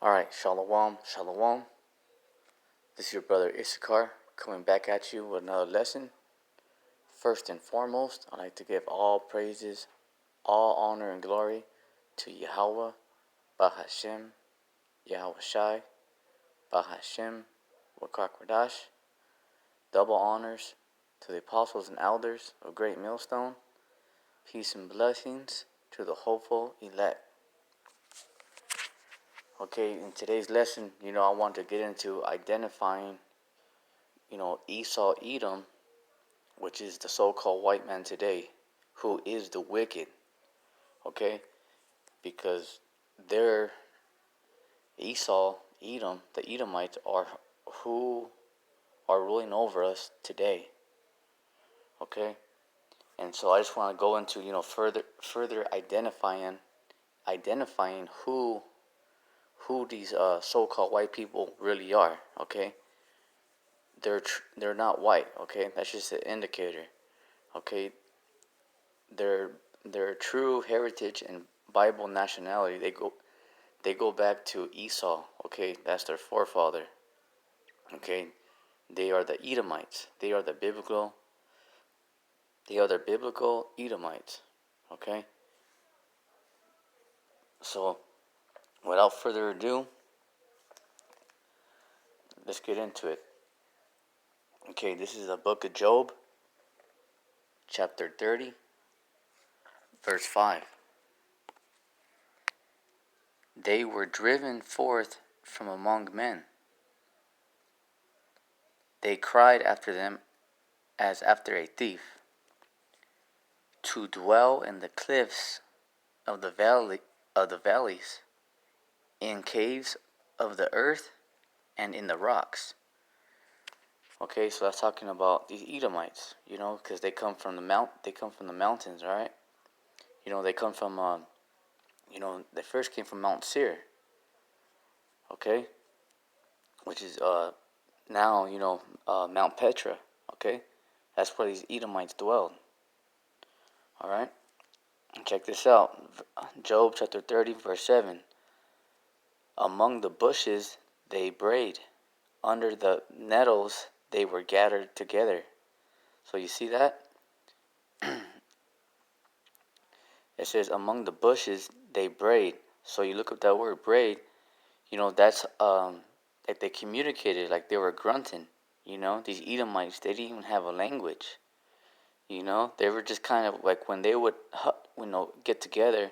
Alright, Shalom, Shalom. This is your brother Issachar coming back at you with another lesson. First and foremost, I'd like to give all praises, all honor and glory to Yahweh, Bahashem, Yahweh Shai, Bahashem, Wakakwadash. Double honors to the apostles and elders of Great Millstone. Peace and blessings to the hopeful elect. Okay, in today's lesson, I want to get into identifying, Esau, Edom, which is the so-called white man today, who is the wicked, okay? Because they're Esau, Edom, the Edomites are who are ruling over us today, okay? And so I just want to go into, further identifying who these so-called white people really are, okay? They're not white, okay? That's just an indicator, okay? Their true heritage and Bible nationality, they go back to Esau, okay? That's their forefather, okay? They are the Edomites. They are the biblical Edomites, okay? So, without further ado, let's get into it. Okay, this is the book of Job, chapter 30, verse 5. They were driven forth from among men. They cried after them as after a thief, to dwell in the cliffs of the valleys, in caves of the earth, and in the rocks. Okay, so that's talking about these Edomites, because they come from the mountains, right? They come from they first came from Mount Seir, okay, which is now Mount Petra, okay. That's where these Edomites dwelled. All right, and check this out, Job chapter 30, verse 7. Among the bushes they brayed, under the nettles they were gathered together. So you see that? It says among the bushes they brayed. So you look up that word braid, that's like they communicated, like they were grunting. These Edomites, they didn't even have a language. They were just kind of like when they would get together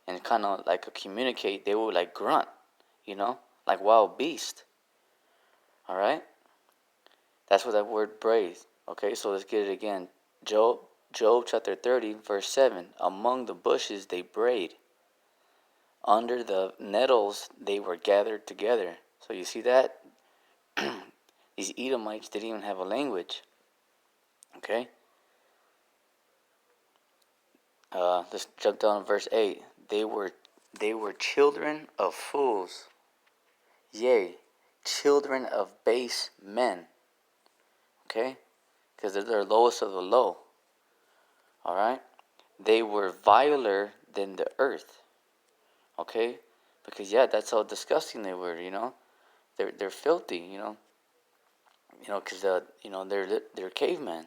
and kind of like communicate, they would like grunt, like wild beast. All right, that's what that word braid. Okay, so let's get it again. Job chapter 30, verse 7. Among the bushes they brayed, under the nettles they were gathered together. So you see that? These Edomites didn't even have a language. Okay? Let's jump down to verse 8. They were children of fools, yea, children of base men. Okay? Because they're the lowest of the low. Alright? They were viler than the earth. Okay? Because that's how disgusting they were, They're filthy, because they're cavemen,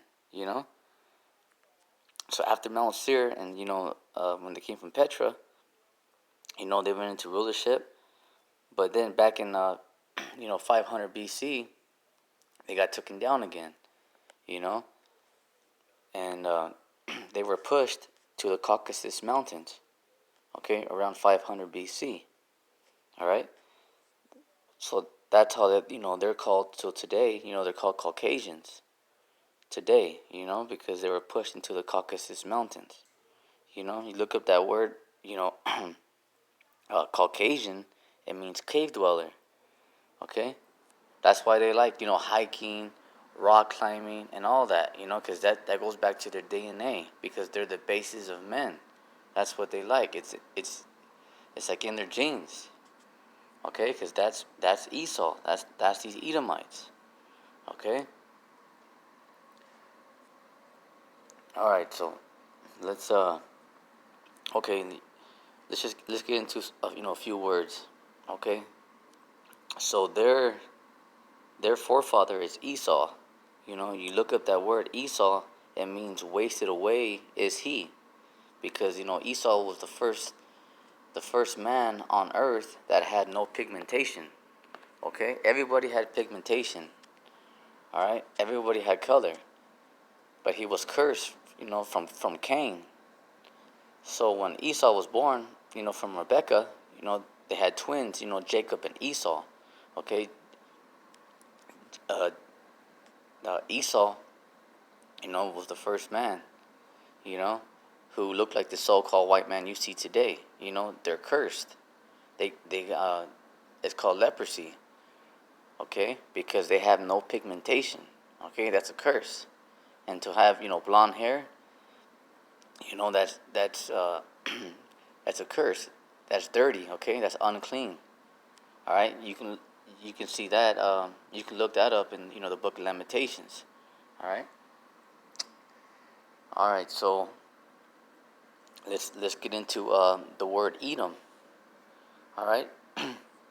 So after Mount Seir and when they came from Petra, they went into rulership, but then back in 500 BC, they got taken down again, and they were pushed to the Caucasus Mountains, okay, around 500 BC. All right, so that's how they're called. So today, they're called Caucasians. Today, because they were pushed into the Caucasus Mountains. You look up that word, Caucasian, it means cave dweller. Okay, that's why they like hiking, rock climbing, and all that. Because that goes back to their DNA, because they're the bases of men. That's what they like. It's like in their genes. Okay, because that's Esau. That's these Edomites. Okay. All right. So let's okay. Let's get into a few words. Okay. So their forefather is Esau. You know, you look up that word Esau, it means wasted away is he, because you know Esau was the first man on earth that had no pigmentation. Okay, everybody had pigmentation. All right, everybody had color, but he was cursed. You know, from Cain. So when Esau was born, you know, from Rebekah, you know, they had twins. You know, Jacob and Esau. Okay, uh, Esau, you know, was the first man. You know, who looked like the so-called white man you see today. You know, they're cursed. They it's called leprosy. Okay, because they have no pigmentation. Okay, that's a curse. And to have, you know, blonde hair, you know, that's that's a curse. That's dirty. Okay, that's unclean. All right, you can see that. You can look that up in, you know, the Book of Lamentations. All right. All right. So let's get into the word Edom. All right.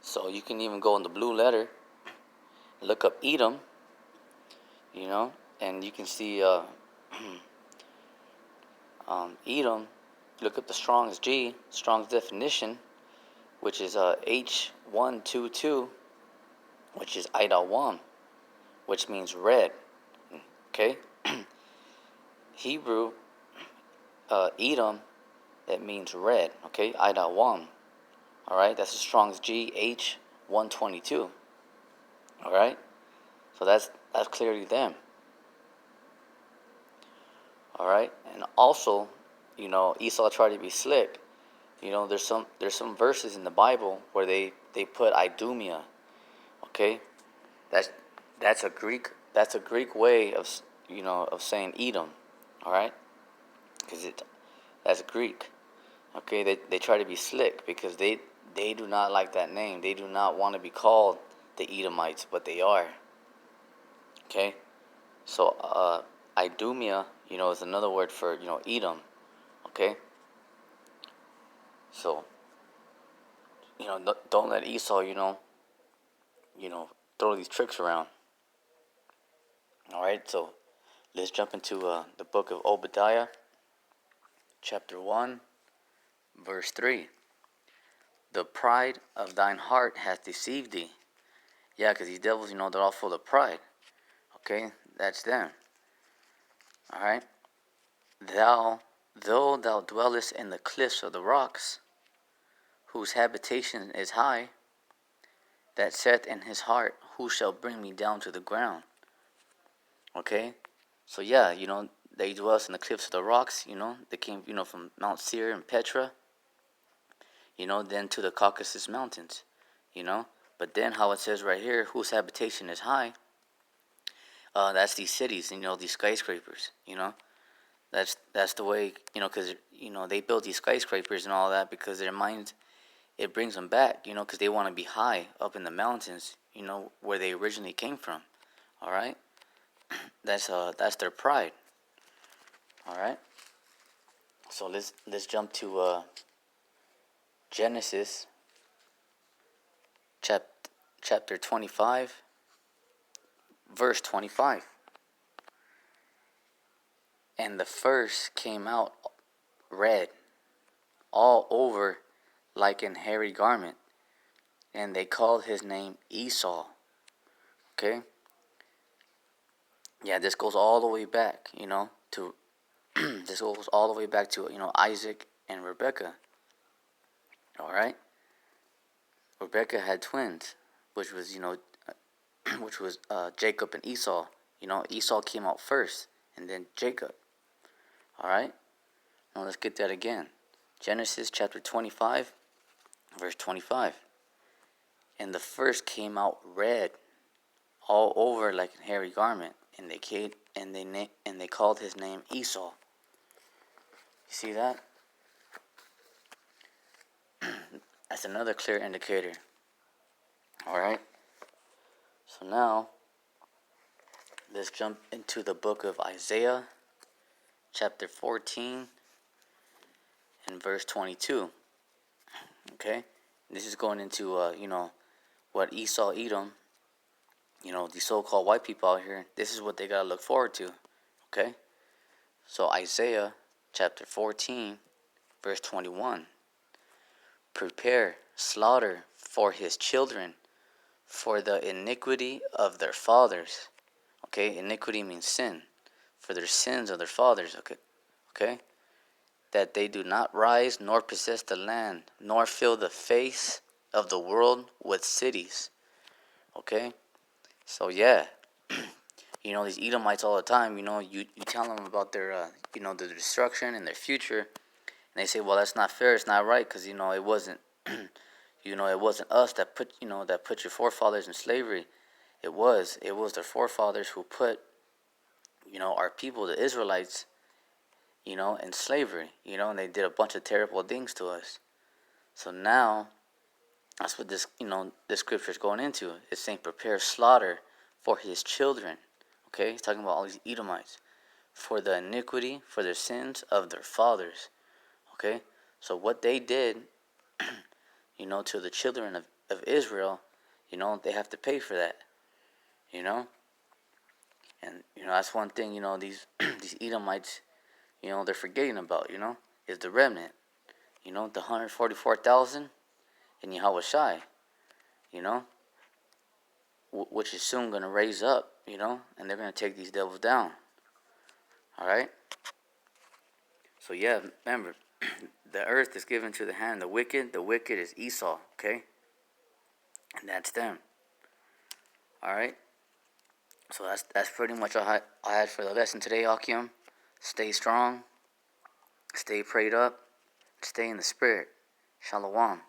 So you can even go in the blue letter, look up Edom. You know, and you can see Edom. Look up the Strong's definition, which is H122, which is Idawam, which means red. Okay, Hebrew Edom, that means red. Okay, Idawam. All right, that's the Strong's H122. All right, so that's clearly them. All right, and also, you know, Esau tried to be slick. You know, there's some verses in the Bible where they put Idumea. Okay, that's that's a Greek way of, you know, of saying Edom. All right, because that's Greek. Okay, they try to be slick because they do not like that name. They do not want to be called the Edomites, but they are. Okay, so Idumea, you know, is another word for, you know, Edom. Okay, so, you know, don't let Esau, you know, throw these tricks around. All right, so let's jump into the book of Obadiah, chapter 1, verse 3. The pride of thine heart hath deceived thee. Yeah, because these devils, you know, they're all full of pride. Okay, that's them. All right. Though thou dwellest in the cliffs of the rocks, whose habitation is high, that saith in his heart, who shall bring me down to the ground? Okay, so yeah, you know, they dwell in the cliffs of the rocks. You know, they came, you know, from Mount Seir and Petra. You know, then to the Caucasus Mountains. You know, but then how it says right here, whose habitation is high. That's these cities, you know, these skyscrapers. You know, that's the way, you know, because, you know, they build these skyscrapers and all that because their minds, it brings them back. You know, because they want to be high up in the mountains. You know, where they originally came from. All right, that's their pride. All right. So let's jump to Genesis chapter 25, verse 25. And the first came out red, all over like an hairy garment, and they called his name Esau. Okay? Yeah, this goes all the way back, you know, to this goes all the way back to, you know, Isaac and Rebekah. All right? Rebekah had twins, which was, you know, which was Jacob and Esau. You know, Esau came out first, and then Jacob. All right? Now let's get that again. Genesis chapter 25, verse 25. And the first came out red, all over like a hairy garment, and they called his name Esau. You see that? That's another clear indicator. All right? So now let's jump into the book of Isaiah, chapter 14 and verse 22. Okay? This is going into, you know, what Esau, Edom, the so-called white people out here, this is what they got to look forward to, okay? So Isaiah chapter 14, verse 21. Prepare slaughter for his children for the iniquity of their fathers. Okay, iniquity means sin. For their sins of their fathers, okay? That they do not rise nor possess the land, nor fill the face of the world with cities. Okay? So yeah, these Edomites all the time, you tell them about their destruction and their future, and they say, well, that's not fair, it's not right, because, it wasn't, it wasn't us that put your forefathers in slavery. It was their forefathers who put, our people, the Israelites, in slavery, and they did a bunch of terrible things to us. So now, that's what this scripture is going into. It's saying, prepare slaughter for his children. Okay, he's talking about all these Edomites, for the iniquity, for their sins of their fathers. Okay, so what they did, to the children of Israel, they have to pay for that. And that's one thing, these these Edomites, they're forgetting about, is the remnant. The 144,000 in Yahushai, which is soon going to raise up, and they're going to take these devils down. All right? So yeah, remember, the earth is given to the hand of the wicked. The wicked is Esau, okay? And that's them. All right? So that's pretty much all I had for the lesson today, Akim. Stay strong, stay prayed up, stay in the spirit. Shalom.